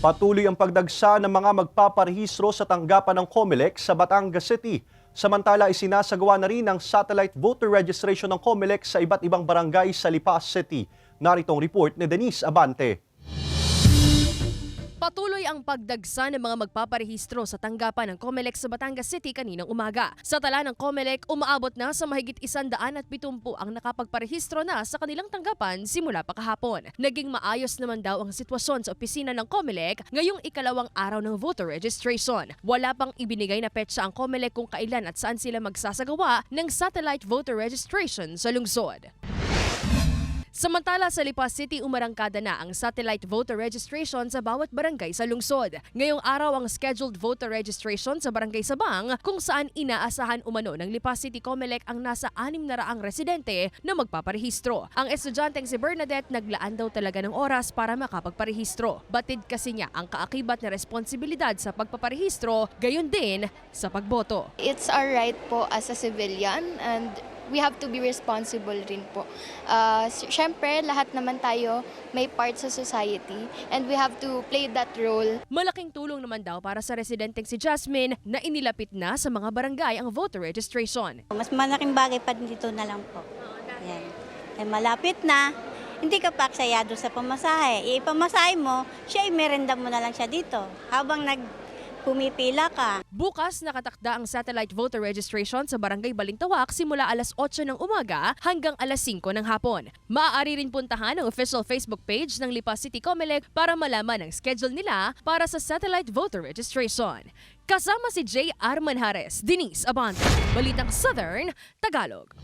Patuloy ang pagdagsa ng mga magpaparehistro sa tanggapan ng COMELEC sa Batangas City. Samantala, isinasagawa na rin ang satellite voter registration ng COMELEC sa iba't ibang barangay sa Lipa City. Narito ang report ni Denise Abante. Patuloy ang pagdagsa ng mga magpaparehistro sa tanggapan ng COMELEC sa Batangas City kaninang umaga. Sa tala ng COMELEC, umaabot na sa mahigit 170 ang nakapagparehistro na sa kanilang tanggapan simula pa kahapon. Naging maayos naman daw ang sitwasyon sa opisina ng COMELEC ngayong ikalawang araw ng voter registration. Wala pang ibinigay na petsa ang COMELEC kung kailan at saan sila magsasagawa ng satellite voter registration sa lungsod. Samantala sa Lipa City, umarangkada na ang satellite voter registration sa bawat barangay sa lungsod. Ngayong araw ang scheduled voter registration sa Barangay Sabang kung saan inaasahan umano ng Lipa City COMELEC ang nasa 600 residente na magpaparehistro. Ang estudyanteng si Bernadette naglaan daw talaga ng oras para makapagparehistro. Batid kasi niya ang kaakibat na responsibilidad sa pagpaparehistro, gayon din sa pagboto. It's our right po as a civilian and we have to be responsible rin po. Siyempre, lahat naman tayo may part sa society and we have to play that role. Malaking tulong naman daw para sa residenteng si Jasmine na inilapit na sa mga barangay ang voter registration. Mas malaking bagay pa dito na lang po. Yan. Ay malapit na, hindi ka pa aksayado sa pamasahe. Ipamasahe mo, siya imerenda mo na lang siya dito habang pumipila ka. Bukas nakatakda ang satellite voter registration sa Barangay Balintawak simula alas 8 ng umaga hanggang alas 5 ng hapon. Maaari rin puntahan ang official Facebook page ng Lipa City COMELEC para malaman ang schedule nila para sa satellite voter registration. Kasama si J. R. Manjares, Denise Abante, Balitang Southern, Tagalog.